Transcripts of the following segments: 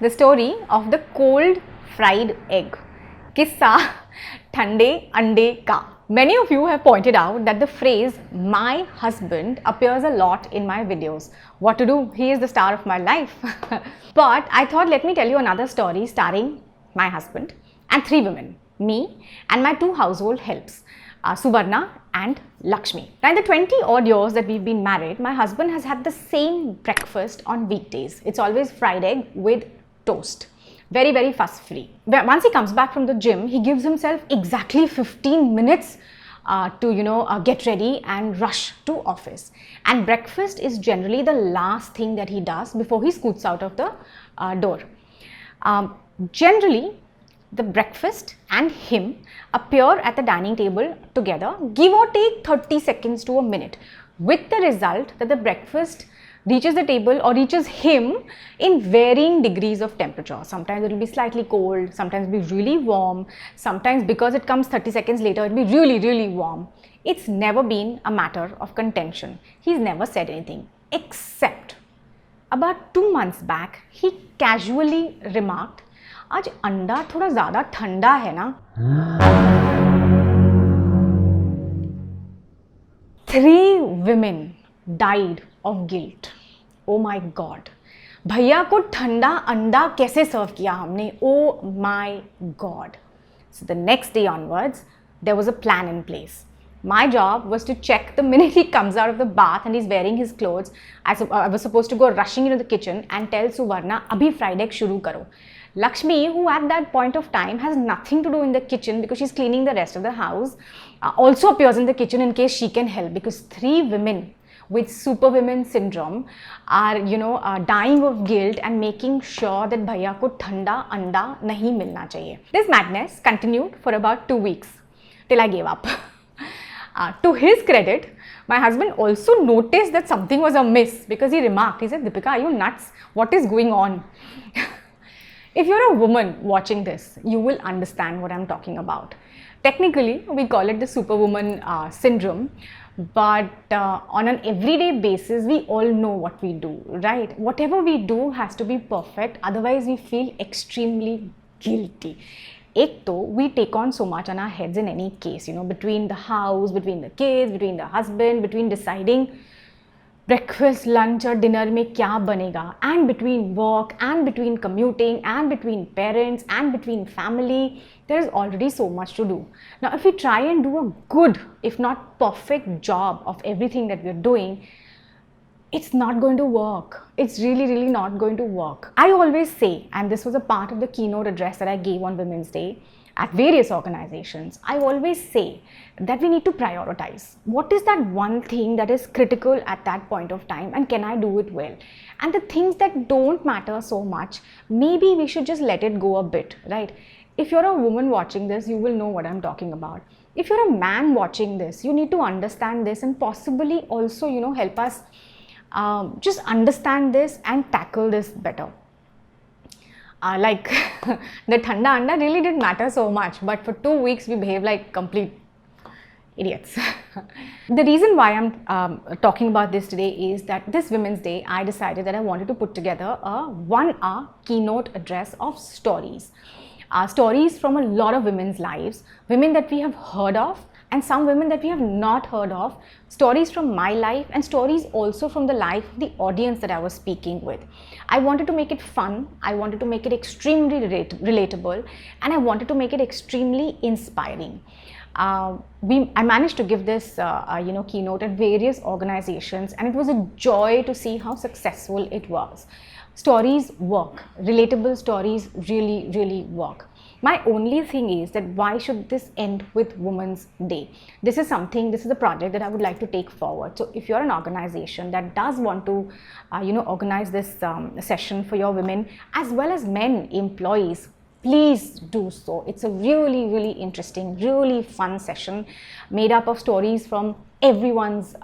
the story of the cold fried egg. Kissa Thande Ande Ka. Many of you have pointed out that the phrase my husband appears a lot in my videos. What to do? He is the star of my life. But I thought, let me tell you another story starring my husband and three women, me and my two household helps, Subarna and Lakshmi. Now in the 20 odd years that we've been married, my husband has had the same breakfast on weekdays. It's always fried egg with toast. Very, very fuss free. Once he comes back from the gym, he gives himself exactly 15 minutes to get ready and rush to office. And breakfast is generally the last thing that he does before he scoots out of the door. Generally, the breakfast and him appear at the dining table together, give or take 30 seconds to a minute, with the result that the breakfast reaches the table or reaches him in varying degrees of temperature. Sometimes it will be slightly cold, sometimes it will be really warm, sometimes because it comes 30 seconds later, it will be really, really warm. It's never been a matter of contention. He's never said anything, except about 2 months back, he casually remarked, आज अंडा थोड़ा ज़्यादा ठंडा है ना? 3 women died of guilt. Oh my God. भैया को ठंडा अंडा कैसे सर्व किया हमने? Oh my God. So the next day onwards, there was a plan in place. My job was to check the minute he comes out of the bath and he's wearing his clothes. I was supposed to go rushing into the kitchen and tell Subarna, abhi fried egg shuru karo. Lakshmi, who at that point of time has nothing to do in the kitchen because she's cleaning the rest of the house, also appears in the kitchen in case she can help, because 3 women with superwoman syndrome are dying of guilt and making sure that bhaiya ko thanda anda nahi milna chahiye. This madness continued for about 2 weeks till I gave up. To his credit, my husband also noticed that something was amiss because he remarked, he said, Dipika, are you nuts? What is going on? If you're a woman watching this, you will understand what I'm talking about. Technically, we call it the superwoman syndrome, but on an everyday basis, we all know what we do, right? Whatever we do has to be perfect, otherwise we feel extremely guilty. Ek to, we take on so much on our heads in any case, between the house, between the kids, between the husband, between deciding breakfast, lunch or dinner mein kya banega, and between work, and between commuting, and between parents, and between family, there is already so much to do. Now, if we try and do a good, if not perfect job of everything that we're doing, it's not going to work. It's really, really not going to work. I always say, and this was a part of the keynote address that I gave on Women's Day at various organizations, I always say that we need to prioritize. What is that one thing that is critical at that point of time, and can I do it well? And the things that don't matter so much, maybe we should just let it go a bit, right? If you're a woman watching this, you will know what I'm talking about. If you're a man watching this, you need to understand this and possibly also, help us just understand this and tackle this better. Like the thanda anda really didn't matter so much, but for 2 weeks we behaved like complete idiots. The reason why I'm talking about this today is that this Women's Day, I decided that I wanted to put together a 1-hour keynote address of stories. Stories from a lot of women's lives, women that we have heard of, and some women that we have not heard of, stories from my life and stories also from the life of the audience that I was speaking with. I wanted to make it fun, I wanted to make it extremely relatable, and I wanted to make it extremely inspiring. I managed to give this keynote at various organizations, and it was a joy to see how successful it was. Stories work, relatable stories really, really work. My only thing is that why should this end with Women's Day? This is a project that I would like to take forward. So if you're an organization that does want to, organize this session for your women as well as men employees, please do so. It's a really, really interesting, really fun session made up of stories from everyone's,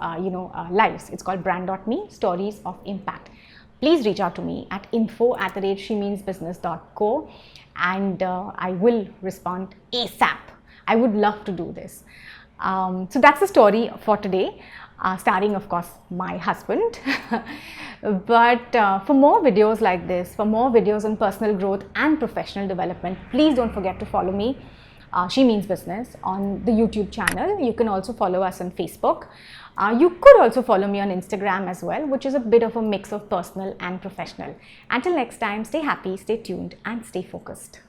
lives. It's called Brand.me, Stories of Impact. Please reach out to me at info@shemeansbusiness.co and I will respond ASAP. I would love to do this. So that's the story for today. starring of course my husband. But for more videos like this, for more videos on personal growth and professional development, please don't forget to follow me, She Means Business, on the YouTube channel. You can also follow us on Facebook. You could also follow me on Instagram as well, which is a bit of a mix of personal and professional. Until next time, stay happy, stay tuned and stay focused.